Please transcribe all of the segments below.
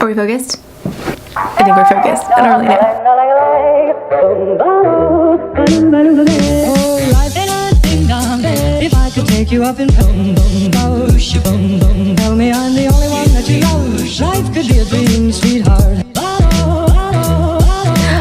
Are we focused? I think we're focused. I don't really know. If I could take you up in boom, boom, boom, boom, tell me I'm the only one that you love. Life could be a dream, sweetheart.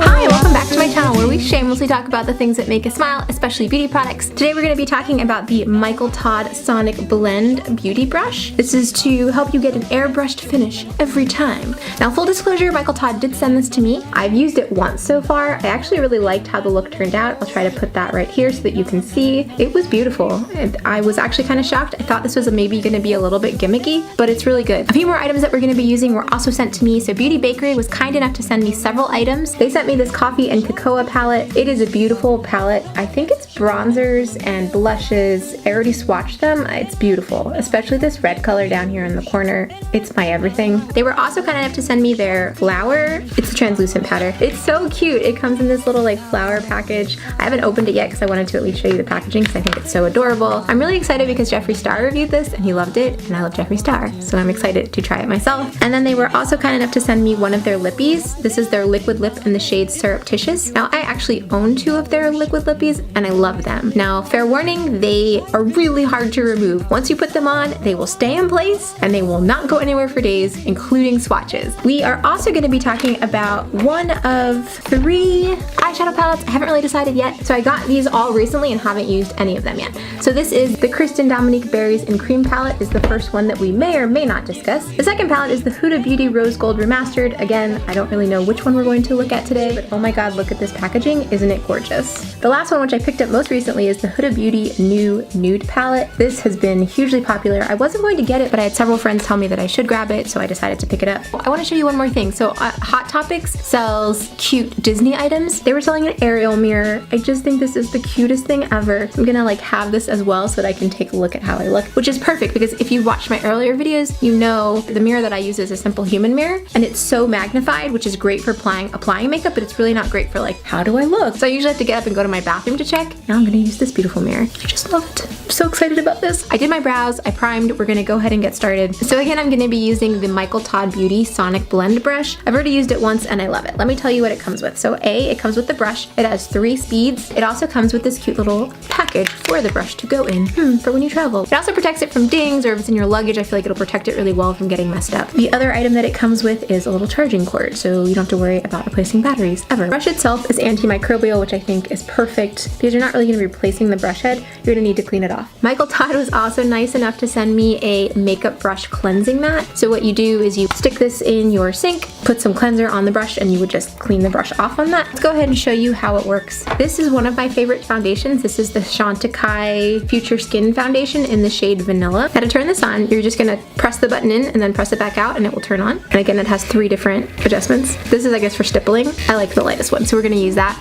Hi, welcome back to my channel where we shamelessly talk about the things that make us smile, especially beauty products. Today we're going to be talking about the Michael Todd SonicBlend Beauty Brush. This is to help you get an airbrushed finish every time. Now, full disclosure, Michael Todd did send this to me. I've used it once so far. I actually really liked how the look turned out. I'll try to put that right here so that you can see. It was beautiful. And I was actually kind of shocked. I thought this was maybe going to be a little bit gimmicky, but it's really good. A few more items that we're going to be using were also sent to me. So Beauty Bakerie was kind enough to send me several items. They sent me this coffee and cocoa palette. It is a beautiful palette. I think it's bronzers and blushes. I already swatched them. It's beautiful, especially this red color down here in the corner. It's my everything. They were also kind enough to send me their flower. It's a translucent powder. It's so cute. It comes in this little like flower package. I haven't opened it yet because I wanted to at least show you the packaging because I think it's so adorable. I'm really excited because Jeffree Star reviewed this and he loved it, and I love Jeffree Star, so I'm excited to try it myself. And then they were also kind enough to send me one of their lippies. This is their liquid lip in the shade Surreptitious. Now, I actually own two of their liquid lippies and I love them. Now, fair warning, they are really hard to remove. Once you put them on, they will stay in place and they will not go anywhere for days, including swatches. We are also going to be talking about one of 3 eyeshadow palettes. I haven't really decided yet. So I got these all recently and haven't used any of them yet. So this is the Kristen Dominique Berries and Cream palette is the first one that we may or may not discuss. The second palette is the Huda Beauty Rose Gold Remastered. Again, I don't really know which one we're going to look at today, but oh my god, look at this packaging. Isn't it gorgeous? The last one, which I picked up most recently, is the Huda Beauty New Nude palette. This has been hugely popular. I wasn't going to get it, but I had several friends tell me that I should grab it, so I decided to pick it up. I want to show you one more thing. So Hot Topics sells cute Disney items. They were selling an Ariel mirror. I just think this is the cutest thing ever. So I'm gonna like have this as well so that I can take a look at how I look, which is perfect because if you watched my earlier videos, you know the mirror that I use is a simple human mirror, and it's so magnified, which is great for applying makeup, but it's really not great for like, how do I look? So I usually have to get up and go to my bathroom to check. Now I'm gonna use this beautiful mirror. I just love it. I'm so excited about this. I did my brows, I primed, we're gonna go ahead and get started. So again, I'm gonna be using the Michael Todd Beauty SonicBlend brush. I've already used it once and I love it. Let me tell you what it comes with. So it comes with the brush. It has 3 speeds. It also comes with this cute little package for the brush to go in for when you travel. It also protects it from dings, or if it's in your luggage, I feel like it'll protect it really well from getting messed up. The other item that it comes with is a little charging cord, so you don't have to worry about replacing batteries ever. The brush itself is antimicrobial, which I think is perfect because you're not really going to be replacing the brush head. You're going to need to clean it off. Michael Todd was also nice enough to send me a makeup brush cleansing mat. So what you do is you stick this in your sink, put some cleanser on the brush, and you would just clean the brush off on that. Let's go ahead and show you how it works. This is one of my favorite foundations. This is the Chantecaille Future Skin Foundation in the shade Vanilla. Now to turn this on, you're just gonna press the button in and then press it back out and it will turn on. And again, it has 3 different adjustments. This is, I guess, for stippling. I like the lightest one, so we're gonna use that.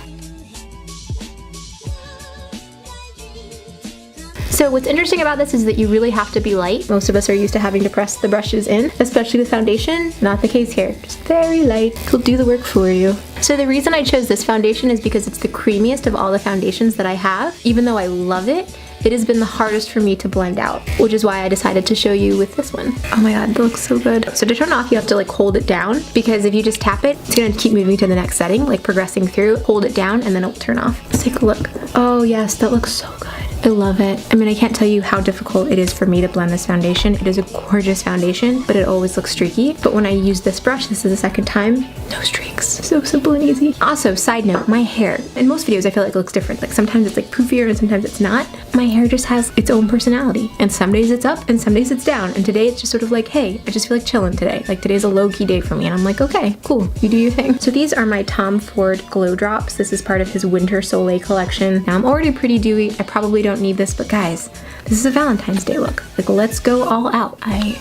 So what's interesting about this is that you really have to be light. Most of us are used to having to press the brushes in, especially with foundation. Not the case here. Just very light. It'll do the work for you. So the reason I chose this foundation is because it's the creamiest of all the foundations that I have. Even though I love it, it has been the hardest for me to blend out, which is why I decided to show you with this one. Oh my god, it looks so good. So to turn off, you have to like hold it down, because if you just tap it, it's gonna keep moving to the next setting, like progressing through. Hold it down and then it will turn off. Let's take a look. Oh yes, that looks so good. I love it. I mean, I can't tell you how difficult it is for me to blend this foundation. It is a gorgeous foundation, but it always looks streaky. But when I use this brush, this is the second time, no streaks. So simple and easy. Also, side note, my hair. In most videos, I feel like it looks different. Like sometimes it's like poofier and sometimes it's not. My hair just has its own personality. And some days it's up and some days it's down. And today it's just sort of like, hey, I just feel like chilling today. Like today's a low-key day for me. And I'm like, okay, cool, you do your thing. So these are my Tom Ford Glow Drops. This is part of his Winter Soleil collection. Now I'm already pretty dewy. I probably don't need this, but guys, this is a Valentine's Day look. Like, let's go all out. I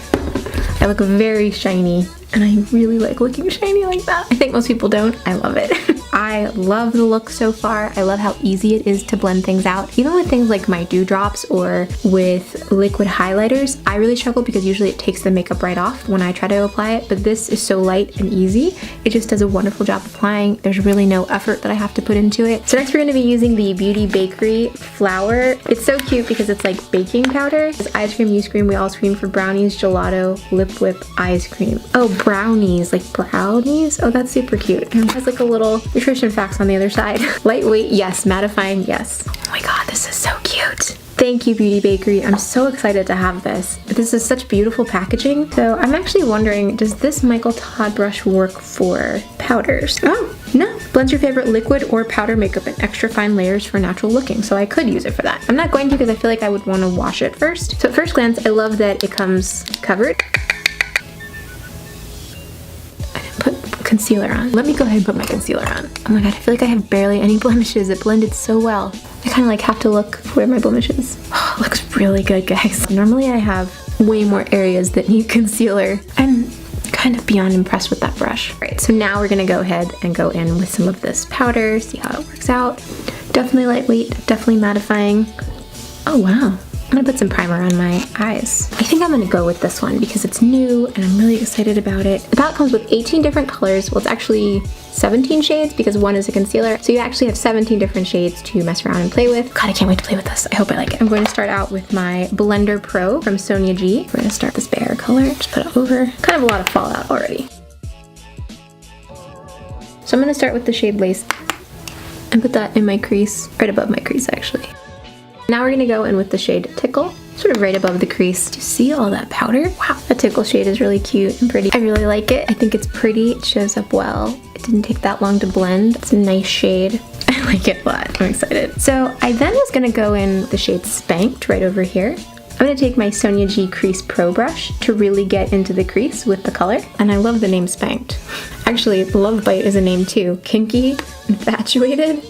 look very shiny, and I really like looking shiny like that. I think most people don't. I love it. I love the look so far. I love how easy it is to blend things out. Even with things like my dewdrops or with liquid highlighters, I really struggle because usually it takes the makeup right off when I try to apply it, but this is so light and easy. It just does a wonderful job applying. There's really no effort that I have to put into it. So next we're going to be using the Beauty Bakerie flour. It's so cute because it's like baking powder. It's ice cream, you scream, we all scream for brownies, gelato, lip whip, ice cream. Oh, brownies, like brownies? Oh, that's super cute. And it has like a little nutrition facts on the other side. Lightweight, yes. Mattifying, yes. Oh my god, this is so cute. Thank you, Beauty Bakerie. I'm so excited to have this. This is such beautiful packaging. So I'm actually wondering, does this Michael Todd brush work for powders? Oh, no. Blends your favorite liquid or powder makeup in extra fine layers for natural looking. So I could use it for that. I'm not going to because I feel like I would want to wash it first. So at first glance, I love that it comes covered. I didn't put concealer on. Let me go ahead and put my concealer on. Oh my god, I feel like I have barely any blemishes. It blended so well. I kind of like have to look where my blemish is. Oh, it looks really good, guys. Normally I have way more areas that need concealer. I'm kind of beyond impressed with that brush. All right, so now we're gonna go ahead and go in with some of this powder, see how it works out. Definitely lightweight, definitely mattifying. Oh wow. I'm gonna put some primer on my eyes. I think I'm gonna go with this one because it's new and I'm really excited about it. The palette comes with 18 different colors. Well, it's actually 17 shades because one is a concealer. So you actually have 17 different shades to mess around and play with. God, I can't wait to play with this. I hope I like it. I'm going to start out with my Blender Pro from Sonia G. We're gonna start this Bear color. Just put it over. Kind of a lot of fallout already. So I'm gonna start with the shade Lace and put that in my crease, right above my crease actually. Now we're gonna go in with the shade Tickle, sort of right above the crease. Do you see all that powder? Wow, that Tickle shade is really cute and pretty. I really like it. I think it's pretty, it shows up well. It didn't take that long to blend. It's a nice shade. I like it a lot, I'm excited. So I then was gonna go in the shade Spanked right over here. I'm gonna take my Sonia G Crease Pro brush to really get into the crease with the color. And I love the name Spanked. Actually, Love Bite is a name too. Kinky, infatuated,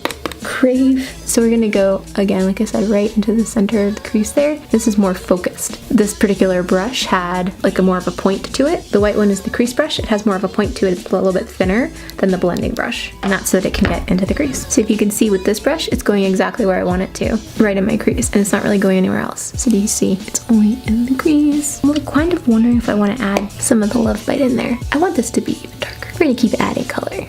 crave. So we're gonna go again, like I said, right into the center of the crease there. This is more focused. This particular brush had like a more of a point to it. The white one is the crease brush. It has more of a point to it. It's a little bit thinner than the blending brush. And that's so that it can get into the crease. So if you can see with this brush, it's going exactly where I want it to, right in my crease. And it's not really going anywhere else. So do you see? It's only in the crease. I'm kind of wondering if I want to add some of the Love Bite in there. I want this to be even darker. We're gonna keep adding color.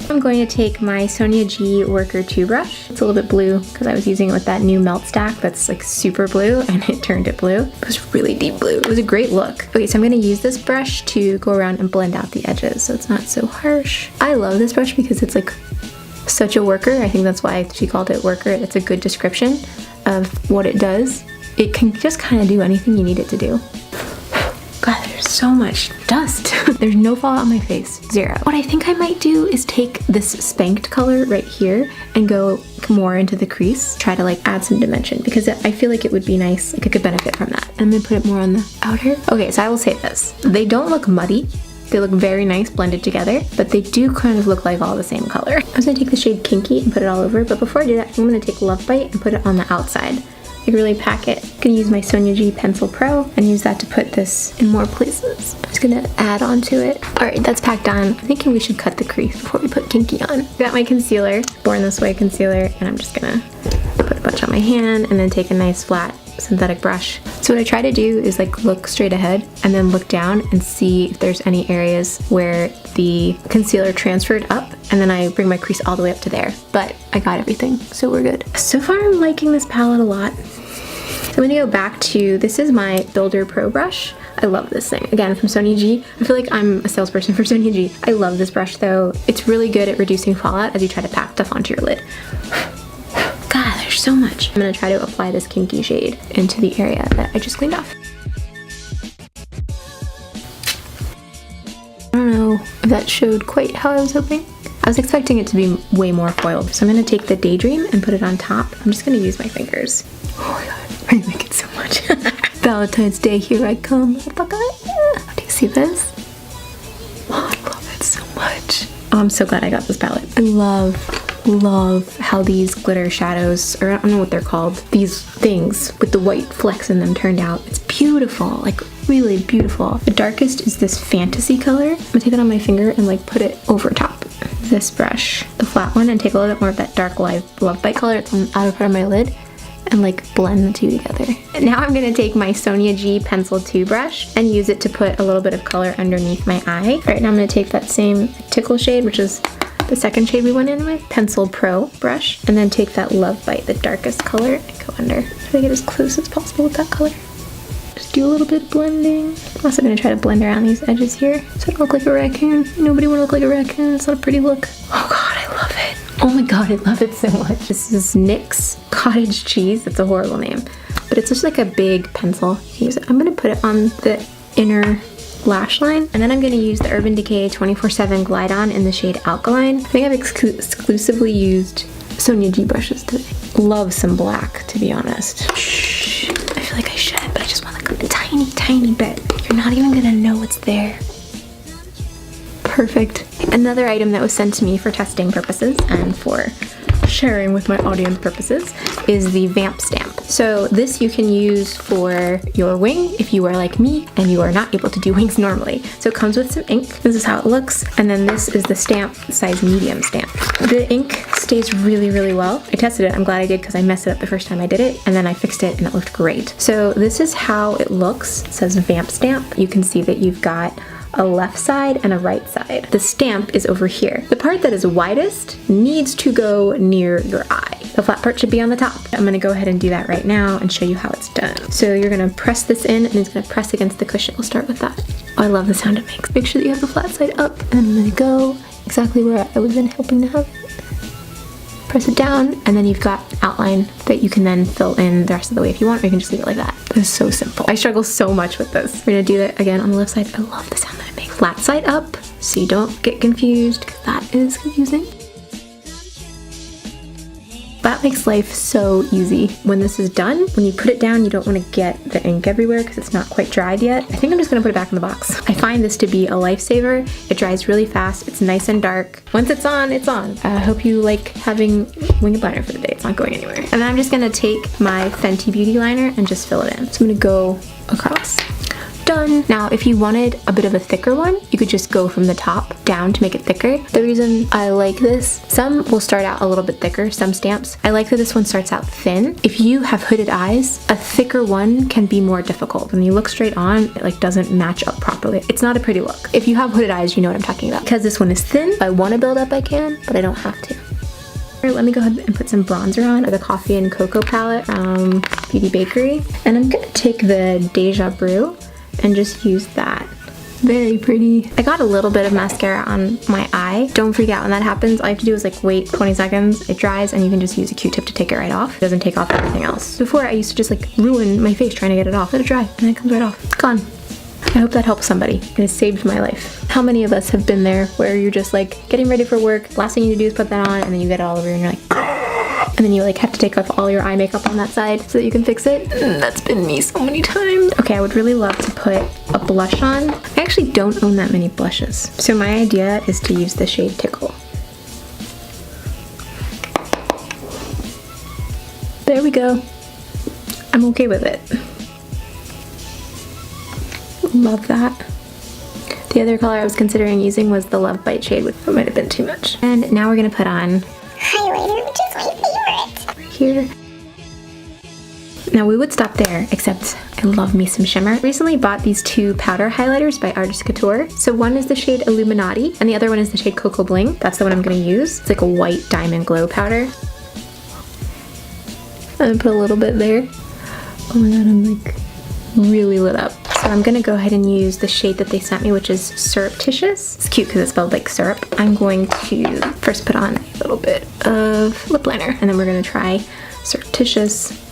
I'm going to take my Sonia G Worker 2 brush. It's a little bit blue because I was using it with that new melt stack that's like super blue and it turned it blue. It was really deep blue. It was a great look. Okay, so I'm going to use this brush to go around and blend out the edges so it's not so harsh. I love this brush because it's like such a worker. I think that's why she called it Worker. It's a good description of what it does. It can just kind of do anything you need it to do. God, there's so much dust. There's no fallout on my face, zero. What I think I might do is take this Spanked color right here and go more into the crease. Try to like add some dimension because I feel like it would be nice, like I could benefit from that. I'm gonna put it more on the outer. Okay, so I will say this. They don't look muddy. They look very nice blended together, but they do kind of look like all the same color. I was gonna take the shade Kinky and put it all over, but before I do that, I'm gonna take Love Bite and put it on the outside. I really pack it. I'm gonna use my Sonia G Pencil Pro and use that to put this in more places. I'm just gonna add onto it. All right, that's packed on. I'm thinking we should cut the crease before we put Kinky on. Got my concealer, Born This Way concealer, and I'm just gonna put a bunch on my hand and then take a nice flat synthetic brush. So what I try to do is like look straight ahead and then look down and see if there's any areas where the concealer transferred up, and then I bring my crease all the way up to there. But I got everything, so we're good. So far I'm liking this palette a lot. So I'm gonna go back to, this is my Builder Pro brush. I love this thing. Again, from Sonia G. I feel like I'm a salesperson for Sonia G. I love this brush though. It's really good at reducing fallout as you try to pack stuff onto your lid. God, there's so much. I'm gonna try to apply this Kinky shade into the area that I just cleaned off. I don't know if that showed quite how I was hoping. I was expecting it to be way more foiled. So I'm gonna take the Daydream and put it on top. I'm just gonna use my fingers. Oh my god, I like it so much. Valentine's Day, here I come. Do you see this? Oh, I love it so much. Oh, I'm so glad I got this palette. I love how these glitter shadows, or I don't know what they're called, these things with the white flecks in them turned out. It's beautiful, like really beautiful. The darkest is this Fantasy color. I'm gonna take that on my finger and like put it over top. this brush, the flat one, and take a little bit more of that dark love bite color. It's on the outer part of my lid, and like blend the two together. And now I'm gonna take my Sonia G Pencil 2 brush and use it to put a little bit of color underneath my eye. All right, now I'm gonna take that same Tickle shade, which is the second shade we went in with, Pencil Pro brush, and then take that Love Bite, the darkest color, and go under. Try to get as close as possible with that color. Just do a little bit of blending. I'm also gonna try to blend around these edges here so I don't look like a raccoon. Nobody wanna look like a raccoon, it's not a pretty look. Oh God, I love it. Oh my God, I love it so much. This is NYX Cottage Cheese. It's a horrible name, but it's just like a big pencil. I'm gonna put it on the inner lash line, and then I'm gonna use the Urban Decay 24/7 Glide On in the shade Alkaline. I think I've exclusively used Sonia G brushes today. Love some black, to be honest. Shh, I feel like I should, but I just want like a tiny, tiny bit. You're not even gonna know it's there. Perfect. Another item that was sent to me for testing purposes and for sharing with my audience purposes is the Vamp Stamp. So this you can use for your wing if you are like me and you are not able to do wings normally. So it comes with some ink. This is how it looks. And then this is the stamp, size medium stamp. The ink stays really, really well. I tested it. I'm glad I did because I messed it up the first time I did it, and then I fixed it and it looked great. So this is how it looks. It says Vamp Stamp. You can see that you've got a left side and a right side. The stamp is over here. The part that is widest needs to go near your eye. The flat part should be on the top. I'm gonna go ahead and do that right now and show you how it's done. So you're gonna press this in and it's gonna press against the cushion. We'll start with that. Oh, I love the sound it makes. Make sure that you have the flat side up, and I'm gonna go exactly where I was been hoping to have it. Press it down, and then you've got outline that you can then fill in the rest of the way if you want, or you can just leave it like that. This is so simple. I struggle so much with this. We're gonna do that again on the left side. I love the sound that it makes. Flat side up, so you don't get confused, because that is confusing. That makes life so easy. When this is done, when you put it down, you don't want to get the ink everywhere because it's not quite dried yet. I think I'm just gonna put it back in the box. I find this to be a lifesaver. It dries really fast. It's nice and dark. Once it's on, it's on. I hope you like having winged liner for the day. It's not going anywhere. And then I'm just gonna take my Fenty Beauty liner and just fill it in. So I'm gonna go across. Done. Now, if you wanted a bit of a thicker one, you could just go from the top down to make it thicker. The reason I like this, some will start out a little bit thicker, some stamps. I like that this one starts out thin. If you have hooded eyes, a thicker one can be more difficult. When you look straight on, it like doesn't match up properly. It's not a pretty look. If you have hooded eyes, you know what I'm talking about. Because this one is thin, if I want to build up, I can, but I don't have to. Let me go ahead and put some bronzer on, the Coffee and Cocoa palette from Beauty Bakerie. And I'm gonna take the Deja Brew and just use that. Very pretty. I got a little bit of mascara on my eye. Don't freak out when that happens. All you have to do is like wait 20 seconds, it dries, and you can just use a Q-tip to take it right off. It doesn't take off everything else. Before, I used to just like ruin my face trying to get it off. Let it dry, and then it comes right off. It's gone. I hope that helps somebody. It has saved my life. How many of us have been there where you're just like getting ready for work, last thing you do is put that on, and then you get it all over and you're like, and then you like have to take off all your eye makeup on that side so that you can fix it. That's been me so many times. Okay, I would really love to put a blush on. I actually don't own that many blushes. So my idea is to use the shade Tickle. There we go. I'm okay with it. Love that. The other color I was considering using was the Love Bite shade, which might have been too much. And now we're gonna put on highlighter, which is my favorite. Right here. Now we would stop there, except I love me some shimmer. Recently bought these two powder highlighters by Artist Couture. So one is the shade Illuminati, and the other one is the shade Cocoa Bling. That's the one I'm gonna use. It's like a white diamond glow powder. I'm gonna put a little bit there. Oh my god, I'm like really lit up. So I'm gonna go ahead and use the shade that they sent me, which is Surreptitious. It's cute because it's spelled like syrup. I'm going to first put on a little bit of lip liner, and then we're gonna try Surreptitious.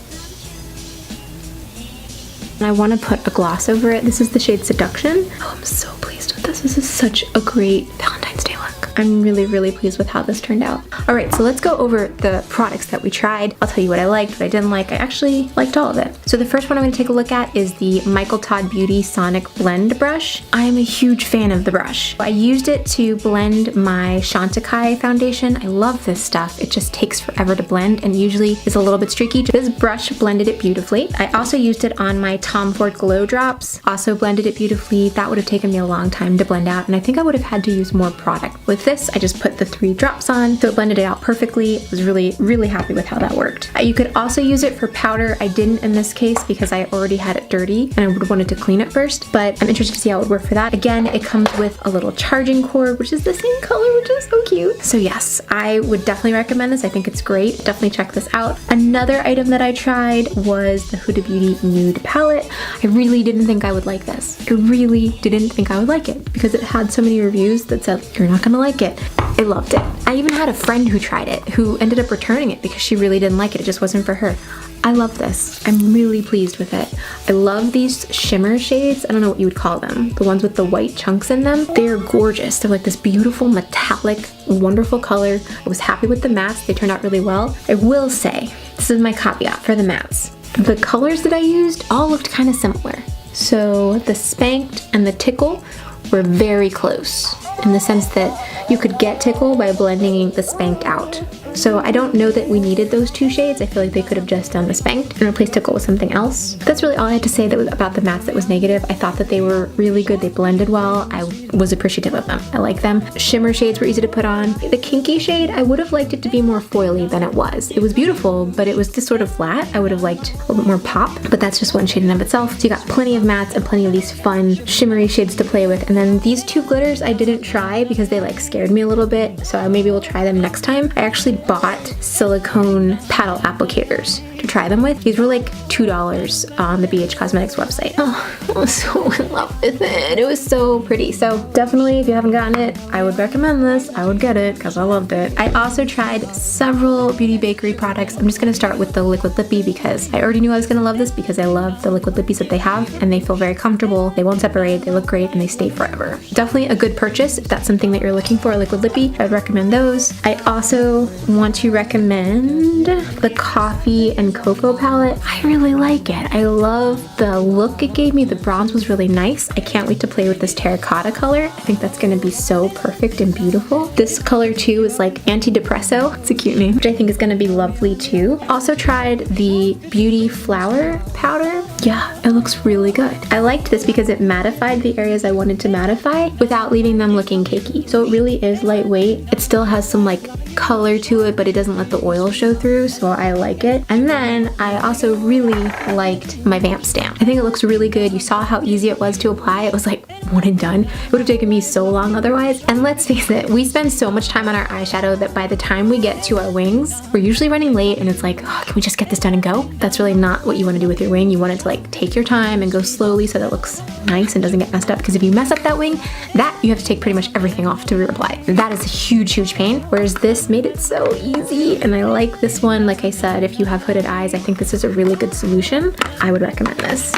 And I want to put a gloss over it. This is the shade Seduction. Oh, I'm so pleased with this. This is such a great Valentine's Day look. I'm really, really pleased with how this turned out. All right, so let's go over the products that we tried. I'll tell you what I liked, what I didn't like. I actually liked all of it. So the first one I'm gonna take a look at is the Michael Todd Beauty SonicBlend brush. I am a huge fan of the brush. I used it to blend my Chantecaille foundation. I love this stuff. It just takes forever to blend and usually is a little bit streaky. This brush blended it beautifully. I also used it on my Tom Ford Glow Drops. Also blended it beautifully. That would have taken me a long time to blend out, and I think I would have had to use more product. With with this, I just put the 3 drops on, so it blended it out perfectly. I was really happy with how that worked. You could also use it for powder. I didn't in this case because I already had it dirty and I would have wanted to clean it first, but I'm interested to see how it would work for that. Again, it comes with a little charging cord, which is the same color, which is so cute. So yes, I would definitely recommend this. I think it's great. Definitely check this out. Another item that I tried was the Huda Beauty Nude palette. I really didn't think I would like this. I really didn't think I would like it because it had so many reviews that said, you're not gonna like it. I loved it. I even had a friend who tried it who ended up returning it because she really didn't like it. It just wasn't for her. I love this. I'm really pleased with it. I love these shimmer shades. I don't know what you would call them. The ones with the white chunks in them. They're gorgeous. They're like this beautiful metallic, wonderful color. I was happy with the mattes. They turned out really well. I will say, this is my caveat for the mattes. The colors that I used all looked kind of similar. So the Spanked and the Tickle were very close in the sense that you could get Tickle by blending the Spanked out. So I don't know that we needed those 2 shades. I feel like they could have just done the Spanked and replaced Tickle with something else. That's really all I had to say that was about the mattes that was negative. I thought that they were really good. They blended well. I was appreciative of them. I like them. Shimmer shades were easy to put on. The Kinky shade, I would have liked it to be more foily than it was. It was beautiful, but it was just sort of flat. I would have liked a little bit more pop, but that's just one shade in and of itself. So you got plenty of mattes and plenty of these fun shimmery shades to play with. And then these 2 glitters I didn't try because they like scared me a little bit. So maybe we'll try them next time. I actually bought silicone paddle applicators to try them with. These were like $2 on the BH Cosmetics website. Oh, I was so in love with it. It was so pretty. So definitely, if you haven't gotten it, I would recommend this. I would get it because I loved it. I also tried several Beauty Bakerie products. I'm just gonna start with the Liquid Lippy because I already knew I was gonna love this because I love the Liquid Lippies that they have and they feel very comfortable. They won't separate, they look great, and they stay forever. Definitely a good purchase if that's something that you're looking for, a Liquid Lippy. I would recommend those. I also want to recommend the Coffee and Cocoa palette. I really like it. I love the look it gave me. The bronze was really nice. I can't wait to play with this terracotta color. I think that's gonna be so perfect and beautiful. This color too is like antidepresso. It's a cute name, which I think is gonna be lovely too. Also tried the Beauty Flower powder. Yeah, it looks really good. I liked this because it mattified the areas I wanted to mattify without leaving them looking cakey. So it really is lightweight. It still has some like color to it, but it doesn't let the oil show through, so I like it. And then I also really liked my Vamp Stamp. I think it looks really good. You saw how easy it was to apply. It was like one and done. It would have taken me so long otherwise. And let's face it, we spend so much time on our eyeshadow that by the time we get to our wings, we're usually running late and it's like, oh, can we just get this done and go? That's really not what you want to do with your wing. You want it to like take your time and go slowly so that it looks nice and doesn't get messed up, because if you mess up that wing, that you have to take pretty much everything off to reapply. That is a huge pain, whereas this made it so easy. And I like this one. Like I said, if you have hooded eyes, I think this is a really good solution. I would recommend this.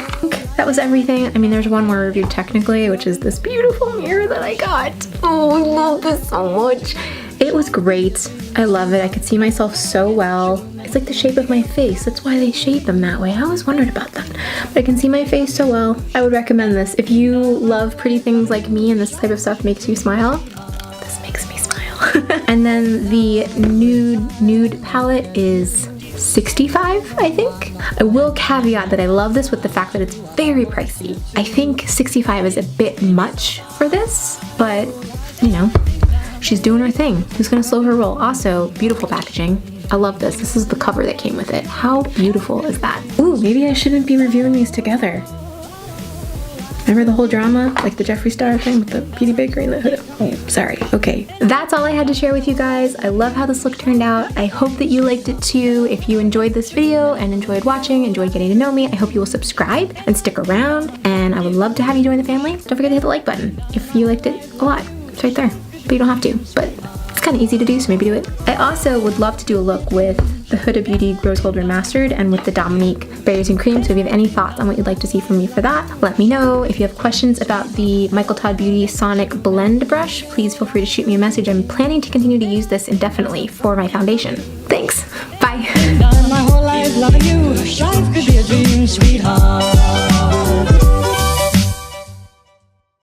That was everything. I mean, there's one more review technically, which is this beautiful mirror that I got. Oh, I love this so much. It was great. I love it. I could see myself so well. It's like the shape of my face. That's why they shape them that way. I always wondered about that. But I can see my face so well. I would recommend this. If you love pretty things like me and this type of stuff makes you smile, this makes me smile. And then the nude palette is $65, I think. I will caveat that I love this with the fact that it's very pricey. I think $65 is a bit much for this, but you know, she's doing her thing. Who's gonna slow her roll? Also, beautiful packaging. I love this. This is the cover that came with it. How beautiful is that? Ooh, maybe I shouldn't be reviewing these together. Remember the whole drama? Like the Jeffree Star thing with the Beauty Bakerie and the Huda? Oh, sorry. Okay. That's all I had to share with you guys. I love how this look turned out. I hope that you liked it too. If you enjoyed this video and enjoyed watching, enjoyed getting to know me, I hope you will subscribe and stick around. And I would love to have you join the family. Don't forget to hit the like button if you liked it a lot. It's right there. But you don't have to. But it's kind of easy to do, so maybe do it. I also would love to do a look with the Huda Beauty Rose Gold Remastered and with the Dominique Berries and Cream. So if you have any thoughts on what you'd like to see from me for that, let me know. If you have questions about the Michael Todd Beauty SonicBlend brush, please feel free to shoot me a message. I'm planning to continue to use this indefinitely for my foundation. Thanks. Bye. Done my whole life loving you. Life could be a dream, sweetheart.